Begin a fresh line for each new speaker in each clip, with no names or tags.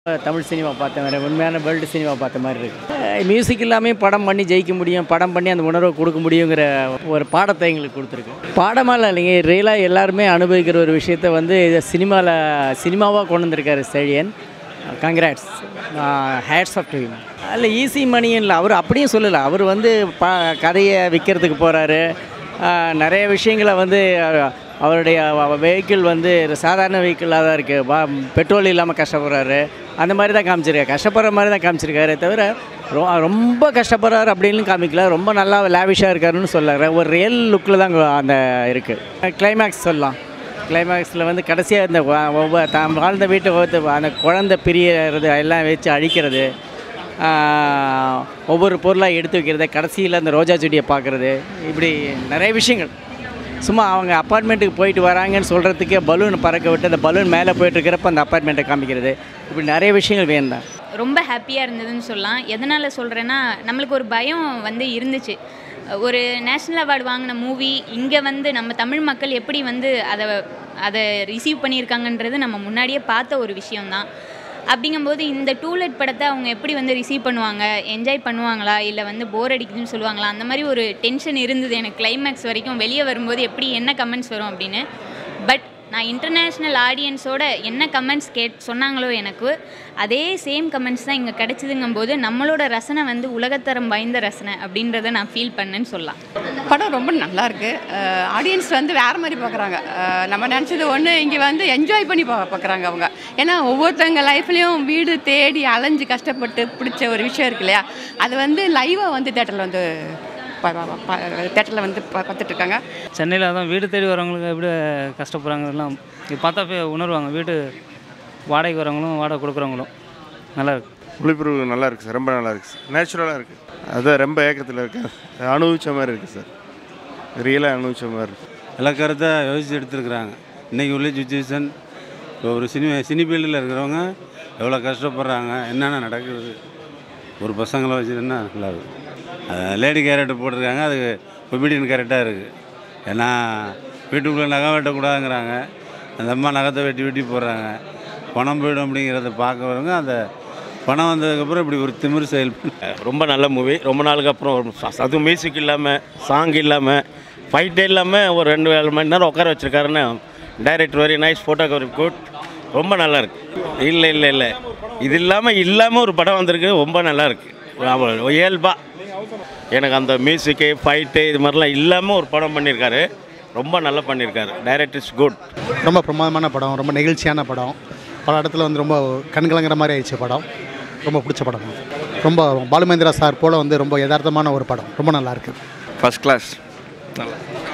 Tamil cinema பார்த்த மாதிரி உண்மையான வேர்ல்டு சினிமா பார்த்த மாதிரி இருக்குது. மியூசிக் இல்லாமல் படம் பண்ணி ஜெயிக்க முடியும், படம் பண்ணி அந்த உணர்வை கொடுக்க முடியுங்கிற ஒரு பாடத்தை எங்களுக்கு கொடுத்துருக்கு. பாடமாக இல்லைங்க, ரியலாக எல்லாருமே அனுபவிக்கிற ஒரு விஷயத்த வந்து இதை சினிமாவாக கொண்டு வந்திருக்காரு Chezhiyan. Congrats, hats off to him. அதில் ஈஸி மணியும் இல்லை, அவர் அப்படியும் சொல்லலை. அவர் வந்து கதையை விற்கிறதுக்கு போகிறாரு. நிறைய விஷயங்களை வந்து அவருடைய வெஹிக்கிள் வந்து சாதாரண வெஹிக்கிளாக தான் இருக்குது, பெட்ரோல் இல்லாமல் கஷ்டப்படுறாரு. அந்த மாதிரி தான் காமிச்சிருக்காரு, கஷ்டப்படுற மாதிரி தான் காமிச்சிருக்காரு தவிர ரொம்ப கஷ்டப்படுறாரு அப்படின்னு காமிக்கல. ரொம்ப நல்லா லேவிஷாக இருக்காருன்னு சொல்லுறாரு. ஒரு ரியல் லுக்கில் தான் அந்த இருக்குது. கிளைமேக்ஸ் சொல்லலாம். கிளைமேக்ஸில் வந்து கடைசியாக இந்த தான் வாழ்ந்த வீட்டை அந்த குழந்தை பிரியறது எல்லாம் வச்சு அழிக்கிறது, ஒவ்வொரு பொருளாக எடுத்து வைக்கிறது, கடைசியில் அந்த ரோஜா செடியை பார்க்குறது, இப்படி நிறைய விஷயங்கள். சும்மா அவங்க அப்பார்ட்மெண்ட்டுக்கு போயிட்டு வராங்கன்னு சொல்கிறதுக்கே பலூன் பறக்க விட்டு அந்த பலூன் மேலே போயிட்டுருக்கிறப்ப அந்த அப்பார்ட்மெண்ட்டை காமிக்கிறது, இப்படி நிறைய விஷயங்கள் வேணும் தான்.
ரொம்ப ஹாப்பியாக இருந்ததுன்னு சொல்லலாம். எதனால் சொல்கிறேன்னா, நம்மளுக்கு ஒரு பயம் வந்து இருந்துச்சு. ஒரு நேஷ்னல் அவார்டு வாங்கின மூவி இங்கே வந்து நம்ம தமிழ் மக்கள் எப்படி வந்து அதை ரிசீவ் பண்ணியிருக்காங்கன்றது நம்ம முன்னாடியே பார்த்த ஒரு விஷயம்தான். அப்படிங்கும்போது இந்த டூலெட் படத்தை அவங்க எப்படி வந்து ரிசீவ் பண்ணுவாங்க, என்ஜாய் பண்ணுவாங்களா, இல்லை வந்து போர் அடிக்குதுன்னு சொல்லுவாங்களா, அந்த மாதிரி ஒரு டென்ஷன் இருந்தது எனக்கு கிளைமேக்ஸ் வரைக்கும். வெளியே வரும்போது எப்படி என்ன கமெண்ட்ஸ் வரும் அப்படின்னு. பட் நான் இன்டர்நேஷ்னல் ஆடியன்ஸோட என்ன கமெண்ட்ஸ் சொன்னாங்களோ எனக்கு அதே சேம் கமெண்ட்ஸ் தான் இங்கே கிடச்சிதுங்கும்போது நம்மளோட ரசனை வந்து உலகத்தரம் வாய்ந்த ரசனை அப்படின்றத நான் ஃபீல் பண்ணேன்னு சொல்லலாம்.
படம் ரொம்ப நல்லாயிருக்கு. ஆடியன்ஸ் வந்து வேறு மாதிரி பார்க்குறாங்க. நம்ம நினச்சது ஒன்று, இங்கே வந்து என்ஜாய் பண்ணி பார்க்குறாங்க அவங்க. ஏன்னா ஒவ்வொருத்தவங்க லைஃப்லேயும் வீடு தேடி அலைஞ்சு கஷ்டப்பட்டு பிடிச்ச ஒரு விஷயம் இருக்கு இல்லையா, அது வந்து லைவாக வந்து தேட்டரில் வந்து பார்த்துட்ருக்காங்க.
சென்னையில் தான் வீடு தேடி வரவங்களுக்கு எப்படி கஷ்டப்படுறாங்கலாம் இது பார்த்தா உணர்வாங்க. வீடு வாடகைக்கு வரவங்களும் வாடகை கொடுக்குறவங்களும் நல்லாயிருக்கு.
ஒளிபரப்பு நல்லா இருக்குது சார், ரொம்ப நல்லா இருக்குது சார், நேச்சுரலாக இருக்குது. அதுதான் ரொம்ப ஏக்கத்தில் இருக்குது, அனுபவித்த மாதிரி இருக்குது சார், ரியலாக அனுபவித்த மாதிரி இருக்குது.
எல்லா கருத்தை யோசித்து எடுத்துருக்குறாங்க. இன்றைக்கி உள்ள சுச்சுவேஷன், இப்போ ஒரு சினி ஃபீல்டில் இருக்கிறவங்க எவ்வளோ கஷ்டப்படுறாங்க, என்னென்ன நடக்குது, ஒரு பசங்களை வச்சுருந்தா நல்லா இருக்குது. லேடி கேரக்டர் போட்டிருக்காங்க, அது ஒபீடியன் கேரக்டாக இருக்குது. ஏன்னா வீட்டுக்குள்ளே நகை வெட்டக்கூடாதுங்கிறாங்க, அந்த அம்மா நகத்தை வெட்டி போடுறாங்க. பணம் போய்டும் அப்படிங்கிறத பார்க்க வரவங்க அந்த பணம் வந்ததுக்கப்புறம் இப்படி ஒரு திமிர் செயல்.
ரொம்ப நல்ல மூவி. ரொம்ப நாளுக்கு அப்புறம் அதுவும் மியூசிக் இல்லாமல், சாங் இல்லாமல், ஃபைட்டே இல்லாமல் ஒரு 2 மணி நேரம் உட்கார வச்சுருக்காருன்னு director very nice, photography good, ரொம்ப நல்லாயிருக்கு. இல்லை இது இல்லாமல் ஒரு படம் வந்திருக்கு, ரொம்ப நல்லாயிருக்கு. இயல்பா எனக்கு அந்த மியூசிக்கு ஃபைட்டு இது மாதிரிலாம் இல்லாமல் ஒரு படம் பண்ணியிருக்காரு, ரொம்ப நல்லா பண்ணியிருக்காரு. Director is good.
ரொம்ப பிரமாதமான படம், ரொம்ப நெகிழ்ச்சியான படம். பல இடத்துல வந்து ரொம்ப கண்கலங்கிற மாதிரி ஆயிடுச்சு படம். ரொம்ப பிடிச்ச படம். ரொம்ப பாலுமேந்திரா சார் போல் வந்து ரொம்ப யதார்த்தமான ஒரு படம், ரொம்ப நல்லாயிருக்கு.
ஃபஸ்ட் கிளாஸ்,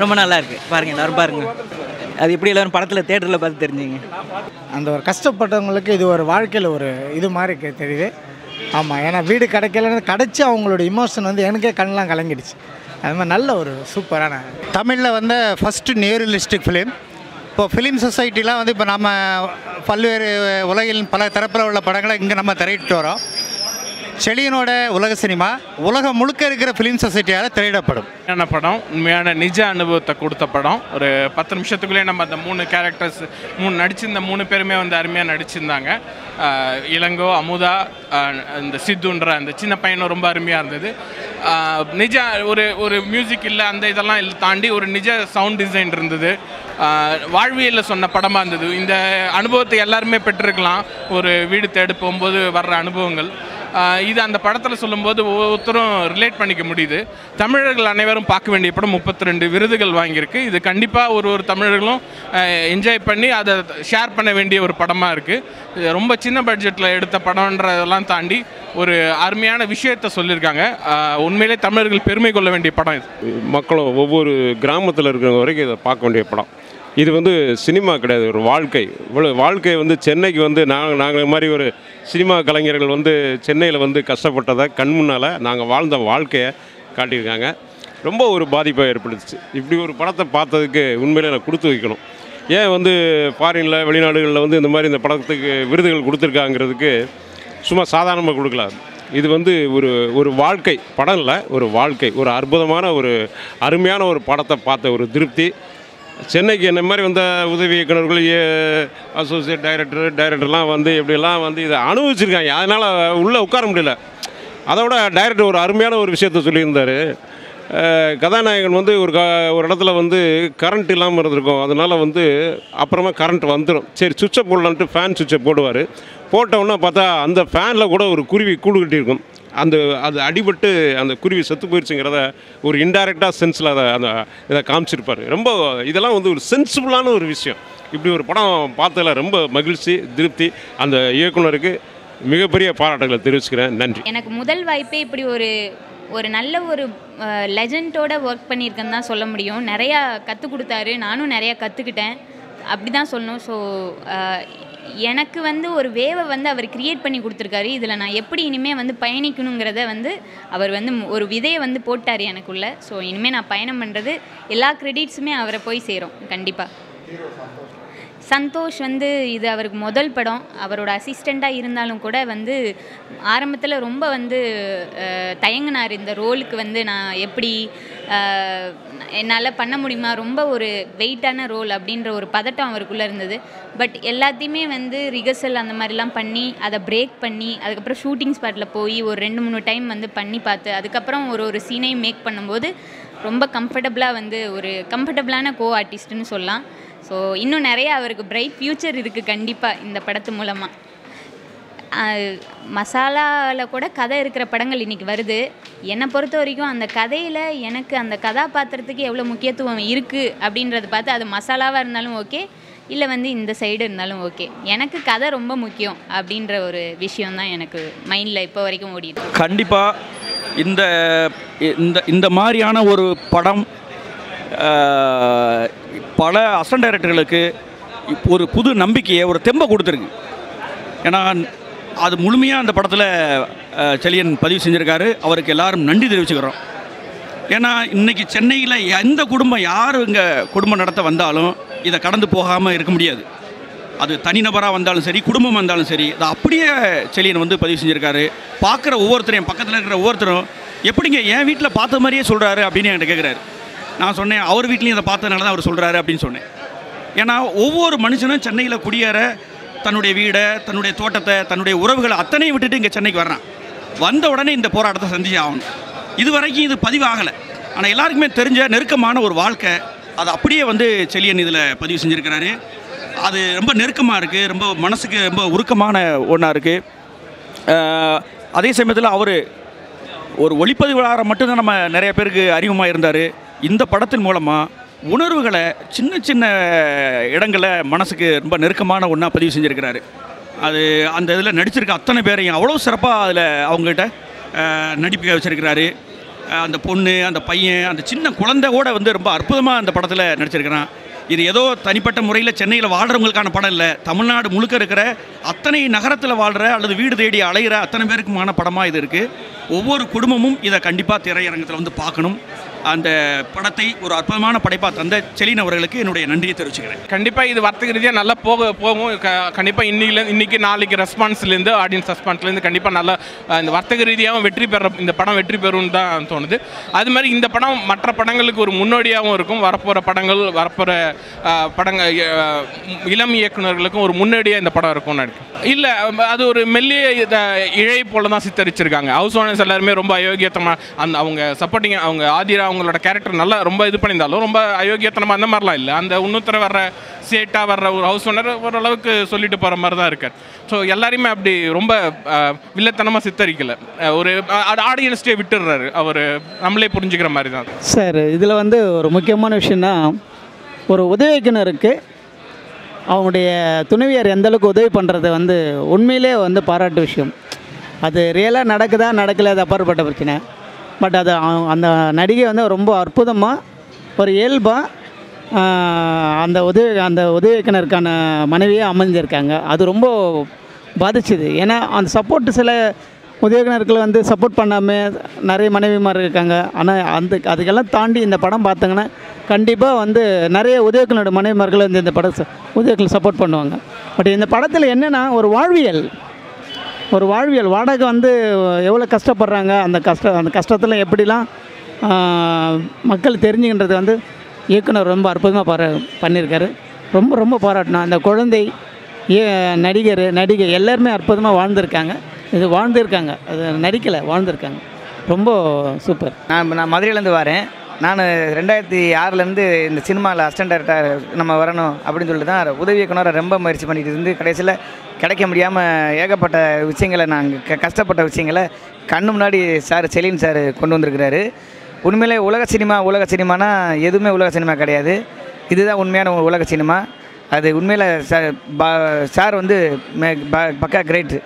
ரொம்ப நல்லா இருக்குது. பாருங்கள், எல்லாரும் பாருங்கள். அது எப்படி எல்லோரும் படத்தில் தேட்டரில் பார்த்து தெரிஞ்சுங்க.
அந்த ஒரு கஷ்டப்பட்டவங்களுக்கு இது ஒரு வாழ்க்கையில் ஒரு இது மாதிரி தெரியுது. ஆமாம், ஏன்னா வீடு கிடைக்கலன்னு கிடச்சி அவங்களோட இமோஷன் வந்து எனக்கே கண்ணெலாம் கலங்கிடுச்சு. அது மாதிரி நல்ல ஒரு சூப்பரான
தமிழில் வந்து ஃபஸ்ட்டு நேரியலிஸ்டிக் ஃபிலிம். இப்போ ஃபிலிம் சொசைட்டிலாம் வந்து இப்போ நம்ம பல்வேறு உலகில் பல தரப்பில் உள்ள படங்களை இங்கே நம்ம திரையிட்டு வரோம். செழியனோட உலக சினிமா உலகம் முழுக்க இருக்கிற ஃபிலிம் சொசைட்டியால் திரையிடப்படும்.
உண்மையான படம், உண்மையான நிஜ அனுபவத்தை கொடுத்த படம். ஒரு 10 நிமிஷத்துக்குள்ளேயே நம்ம அந்த 3 கேரக்டர்ஸ் நடிச்சிருந்த 3 பேருமே வந்து அருமையாக நடிச்சிருந்தாங்க. இளங்கோ, அமுதா, இந்த சித்துன்ற அந்த சின்ன பையனும் ரொம்ப அருமையாக இருந்தது. நிஜ ஒரு மியூசிக் இல்லை, அந்த இதெல்லாம் தாண்டி ஒரு நிஜ சவுண்ட் டிசைன் இருந்தது. வாழ்வியலில் சொன்ன படமாக இருந்தது. இந்த அனுபவத்தை எல்லாருமே பெற்றிருக்கலாம், ஒரு வீடு தேடி போகும்போது வர்ற அனுபவங்கள். இது அந்த படத்தில் சொல்லும்போது ஒவ்வொருத்தரும் ரிலேட் பண்ணிக்க முடியுது. தமிழர்கள் அனைவரும் பார்க்க வேண்டிய படம். 32 விருதுகள் வாங்கியிருக்கு. இது கண்டிப்பாக ஒரு தமிழர்களும் என்ஜாய் பண்ணி அதை ஷேர் பண்ண வேண்டிய ஒரு படமாக இருக்குது. ரொம்ப சின்ன பட்ஜெட்டில் எடுத்த படம்ன்றதெல்லாம் தாண்டி ஒரு அருமையான விஷயத்தை சொல்லியிருக்காங்க. உண்மையிலே தமிழர்கள் பெருமை கொள்ள வேண்டிய படம் இது.
மக்களும் ஒவ்வொரு கிராமத்தில் இருக்கிறவங்க வரைக்கும் இதை பார்க்க வேண்டிய படம். இது வந்து சினிமா கிடையாது, ஒரு வாழ்க்கை. இவ்வளோ வாழ்க்கை வந்து சென்னைக்கு வந்து நாங்கள் மாதிரி ஒரு சினிமா கலைஞர்கள் வந்து சென்னையில் வந்து கஷ்டப்பட்டதை கண் முன்னால் நாங்கள் வாழ்ந்த வாழ்க்கையை காட்டியிருக்காங்க. ரொம்ப ஒரு பாதிப்பை ஏற்படுத்துச்சு. இப்படி ஒரு படத்தை பார்த்ததுக்கு உண்மையிலே நான் கொடுத்து வைக்கணும். ஏன் வந்து ஃபாரினில், வெளிநாடுகளில் வந்து இந்த மாதிரி இந்த படத்துக்கு விருதுகள் கொடுத்துருக்காங்கிறதுக்கு சும்மா சாதாரணமாக கொடுக்கல. இது வந்து ஒரு வாழ்க்கை படம் இல்லை, ஒரு வாழ்க்கை. ஒரு அற்புதமான ஒரு அருமையான ஒரு படத்தை பார்த்த ஒரு திருப்தி சென்னைக்கு என்ன மாதிரி வந்த உதவி இயக்குநர்கள் அசோசியேட் டைரக்டர்லாம் வந்து எப்படிலாம் வந்து இதை அனுபவிச்சிருக்காங்க. அதனால் உள்ளே உட்கார முடியல. அதோட டைரக்டர் ஒரு அருமையான ஒரு விஷயத்த சொல்லியிருந்தார். கதாநாயகன் வந்து ஒரு இடத்துல வந்து கரண்ட் இல்லாமல் இருந்திருக்கும். அதனால் வந்து அப்புறமா கரண்ட் வந்துடும். சரி சுவிட்சை போடலான்ட்டு ஃபேன் சுவிட்சை போடுவார். போட்டவுடனே பார்த்தா அந்த ஃபேனில் கூட ஒரு குருவி கூடு கட்டியிருக்கும். அது அடிபட்டு அந்த குருவி செத்து போயிடுச்சுங்கிறத ஒரு இன்டைரக்டாக சென்ஸில் இதை காமிச்சிருப்பார். ரொம்ப இதெல்லாம் வந்து ஒரு சென்சிபிளான ஒரு விஷயம். இப்படி ஒரு படம் பார்த்ததில் ரொம்ப மகிழ்ச்சி, திருப்தி. அந்த இயக்குனருக்கு மிகப்பெரிய பாராட்டுகளை தெரிவிச்சுக்கிறேன். நன்றி.
எனக்கு முதல் வாய்ப்பே இப்படி ஒரு நல்ல ஒரு லெஜண்டோட ஒர்க் பண்ணியிருக்கேன்னு தான் சொல்ல முடியும். நிறையா கற்றுக் கொடுத்தாரு, நானும் நிறையா கற்றுக்கிட்டேன், அப்படி தான் சொல்லணும். ஸோ எனக்கு வந்து ஒரு வேவை வந்து அவர் க்ரியேட் பண்ணி கொடுத்துருக்காரு. இதில் நான் எப்படி இனிமேல் வந்து பயணிக்கணுங்கிறத வந்து அவர் வந்து ஒரு விதையை வந்து போட்டார் எனக்குள்ளே. ஸோ இனிமேல் நான் பயணம் பண்ணுறது எல்லா க்ரெடிட்ஸுமே அவரை போய் சேரும் கண்டிப்பாக. சந்தோஷ் வந்து இது அவருக்கு முதல் படம். அவரோட அசிஸ்டண்ட்டாக இருந்தாலும் கூட வந்து ஆரம்பத்தில் ரொம்ப வந்து தயங்கினார். இந்த ரோலுக்கு வந்து நான் எப்படி என்னால் பண்ண முடியுமா, ரொம்ப ஒரு வெயிட்டான ரோல் அப்படின்ற ஒரு பதட்டம் அவருக்குள்ளே இருந்தது. பட் எல்லாத்தையுமே வந்து ரிஹர்சல் அந்த மாதிரிலாம் பண்ணி அதை பிரேக் பண்ணி அதுக்கப்புறம் ஷூட்டிங் ஸ்பாட்டில் போய் ஒரு 2-3 டைம் வந்து பண்ணி பார்த்து அதுக்கப்புறம் ஒரு சீனையும் மேக் பண்ணும்போது ரொம்ப கம்ஃபர்டபுளாக வந்து ஒரு கம்ஃபர்டபுளான கோ ஆர்டிஸ்ட்டுன்னு சொல்லலாம். ஸோ இன்னும் நிறையா அவருக்கு பிரைட் ஃப்யூச்சர் இருக்குது கண்டிப்பாக இந்த படத்து மூலமாக. மசாலாவில் கூட கதை இருக்கிற படங்கள் இன்றைக்கி வருது. என்னை பொறுத்த வரைக்கும் அந்த கதையில் எனக்கு அந்த கதாபாத்திரத்துக்கு எவ்வளோ முக்கியத்துவம் இருக்குது அப்படின்றத பார்த்து அது மசாலாவாக இருந்தாலும் ஓகே, இல்லை வந்து இந்த சைடு இருந்தாலும் ஓகே, எனக்கு கதை ரொம்ப முக்கியம் அப்படின்ற ஒரு விஷயந்தான் எனக்கு மைண்டில் இப்போ வரைக்கும் ஓடிட்டு.
கண்டிப்பாக இந்த இந்த இந்த மாதிரியான ஒரு படம் பல அசிஸ்டன்ட் டைரக்டர்களுக்கு ஒரு புது நம்பிக்கையை, ஒரு தெம்பை கொடுத்துருக்கு. ஏன்னா அது முழுமையாக அந்த படத்தில் செழியன் பதிவு செஞ்சுருக்காரு. அவருக்கு எல்லாரும் நன்றி தெரிவிச்சுக்கிறோம். ஏன்னா இன்றைக்கி சென்னையில் எந்த குடும்பம் யார் இங்கே குடும்பம் நடத்த வந்தாலும் இதை கடந்து போகாமல் இருக்க முடியாது. அது தனிநபராக வந்தாலும் சரி, குடும்பம் வந்தாலும் சரி, அதை அப்படியே செழியன் வந்து பதிவு செஞ்சுருக்காரு. பார்க்குற ஒவ்வொருத்தரையும், பக்கத்தில் இருக்கிற ஒவ்வொருத்தரும் எப்படிங்க என் வீட்டில் பார்த்த மாதிரியே சொல்கிறாரு அப்படின்னு என்கிட்ட கேட்குறாரு. நான் சொன்னேன், அவர் வீட்லேயும் இதை பார்த்ததுனால தான் அவர் சொல்கிறாரு அப்படின்னு சொன்னேன். ஏன்னா ஒவ்வொரு மனுஷனும் சென்னையில் குடியேற தன்னுடைய வீடை, தன்னுடைய தோட்டத்தை, தன்னுடைய உறவுகளை அத்தனையும் விட்டுட்டு இங்கே சென்னைக்கு வர்றான். வந்த உடனே இந்த போராட்டத்தை சந்திச்சு ஆகணும். இது வரைக்கும் இது பதிவாகலை. ஆனால் எல்லாருக்குமே தெரிஞ்ச நெருக்கமான ஒரு வாழ்க்கை, அதை அப்படியே வந்து செழியன் இதில் பதிவு செஞ்சுருக்கிறாரு. அது ரொம்ப நெருக்கமாக இருக்குது, ரொம்ப மனசுக்கு ரொம்ப உருக்கமான ஒன்றா இருக்குது. அதே சமயத்தில் அவர் ஒரு ஒளிப்பதிவாளர் மட்டும்தான் நம்ம நிறைய பேருக்கு அறிமுகமாக இருந்தார். இந்த படத்தின் மூலமாக உணர்வுகளை சின்ன சின்ன இடங்களில் மனசுக்கு ரொம்ப நெருக்கமான ஒன்றா பதிவு செஞ்சுருக்கிறாரு. அது அந்த இதில் நடிச்சிருக்க அத்தனை பேரையும் அவ்வளோ சிறப்பாக அதில் அவங்ககிட்ட நடிப்பிக்க வச்சுருக்கிறாரு. அந்த பொண்ணு, அந்த பையன், அந்த சின்ன குழந்தை கூட வந்து ரொம்ப அற்புதமாக அந்த படத்தில் நடிச்சிருக்கிறான். இது ஏதோ தனிப்பட்ட முறையில் சென்னையில் வாழ்கிறவங்களுக்கான படம் இல்லை. தமிழ்நாடு முழுக்க இருக்கிற அத்தனை நகரத்தில் வாழ்கிற அல்லது வீடு தேடி அலைகிற அத்தனை பேருக்குமான படமாக இது இருக்குது. ஒவ்வொரு குடும்பமும் இதை கண்டிப்பாக திரையரங்கத்தில் வந்து பார்க்கணும். அந்த படத்தை ஒரு அற்புதமான படைப்பாக தந்த செழியன் அவர்களுக்கு என்னுடைய நன்றியை தெரிவிச்சுக்கிறேன்.
கண்டிப்பாக இது வர்த்தக ரீதியாக நல்லா போகும். கண்டிப்பாக இன்றைக்கி நாளைக்கு ரெஸ்பான்ஸ்லேருந்து, ஆடியன்ஸ் ரெஸ்பான்ஸ்லேருந்து கண்டிப்பாக நல்லா இந்த வர்த்தக ரீதியாகவும் இந்த படம் வெற்றி பெறும்னு தான் தோணுது. அது மாதிரி இந்த படம் மற்ற படங்களுக்கு ஒரு முன்னோடியாகவும் இருக்கும். வரப்போகிற படங்கள் இளம் இயக்குநர்களுக்கும் ஒரு முன்னோடியாக இந்த படம் இருக்கும்னு நினைக்கிறேன். இல்லை, அது ஒரு மெல்லிய இழை போல தான் சித்தரிச்சிருக்காங்க. ஹவுஸ் ஓனர்ஸ் எல்லாருமே ரொம்ப அயோக்கியத்தமாக அவங்க சப்போர்ட்டிங், அவங்க ஆதிரா அவங்களோட கேரக்டர் நல்லா ரொம்ப இது பண்ணியிருந்தாலும் ரொம்ப அயோக்கியத்தனமாக அந்த மாதிரிலாம் இல்லை. அந்த இன்னொருத்தர வர்ற சேட்டாக வர்ற ஒரு ஹவுஸ் ஓனர் ஓரளவுக்கு சொல்லிட்டு போகிற மாதிரி தான் இருக்கார். ஸோ எல்லாரையுமே அப்படி ரொம்ப வில்லத்தனமாக சித்தரிக்கலை. ஒரு ஆடியன்ஸ்டே விட்டுடுறாரு. அவர் நம்மளே புரிஞ்சுக்கிற மாதிரி தான்
சார். இதில் வந்து ஒரு முக்கியமான விஷயம்னா, ஒரு உதவி இயக்குனருக்கு அவங்களுடைய துணைவியார் எந்தளவுக்கு உதவி பண்ணுறது வந்து உண்மையிலே வந்து பாராட்டு விஷயம். அது ரியலாக நடக்குதா நடக்கலை, அது அப்பாற்பட்ட பிரச்சனை. பட் அது அந்த நடிகை வந்து ரொம்ப அற்புதமாக ஒரு இயல்பாக அந்த உதவி இயக்குனருக்கான மனைவியாக அமைஞ்சிருக்காங்க. அது ரொம்ப பாதிச்சுது. ஏன்னா அந்த சப்போர்ட்டு சில உதவி இயக்குனர்கள் வந்து சப்போர்ட் பண்ணாமல் நிறைய மனைவிமார் இருக்காங்க. ஆனால் அதுக்கெல்லாம் தாண்டி இந்த படம் பார்த்தாங்கன்னா கண்டிப்பாக வந்து நிறைய உதவி இயக்குனரோட மனைவிமார்கள் வந்து இந்த படம் உதவி இயக்குனர் சப்போர்ட் பண்ணுவாங்க. பட் இந்த படத்தில் என்னென்னா ஒரு வாழ்வியல் வாடகை வந்து எவ்வளோ கஷ்டப்படுறாங்க, அந்த கஷ்டத்தில் எப்படிலாம் மக்கள் தெரிஞ்சுக்கின்றது வந்து இயக்குனர் ரொம்ப அற்புதமாக பண்ணியிருக்காரு. ரொம்ப ரொம்ப பாராட்டணும். அந்த குழந்தை நடிகை எல்லாருமே அற்புதமாக வாழ்ந்திருக்காங்க. அது நடிக்கலை, வாழ்ந்திருக்காங்க. ரொம்ப சூப்பர்.
நான் மதுரையிலேருந்து வரேன். நான் 2006 இந்த சினிமாவில் அசிஸ்டன்ட் டைரக்டர் நம்ம வரணும் அப்படின்னு சொல்லிட்டு தான் உதவி இயக்குனரை ரொம்ப முயற்சி பண்ணிட்டு இருந்து கடைசியில் கிடைக்க முடியாமல் ஏகப்பட்ட விஷயங்களை நாங்கள் கஷ்டப்பட்ட விஷயங்களை கண்ணு முன்னாடி செலின் சார் கொண்டு வந்திருக்கிறாரு. உண்மையிலே உலக சினிமானா எதுவுமே உலக சினிமா கிடையாது. இதுதான் உண்மையான உலக சினிமா. அது உண்மையில் சார் பக்கா கிரேட்டு.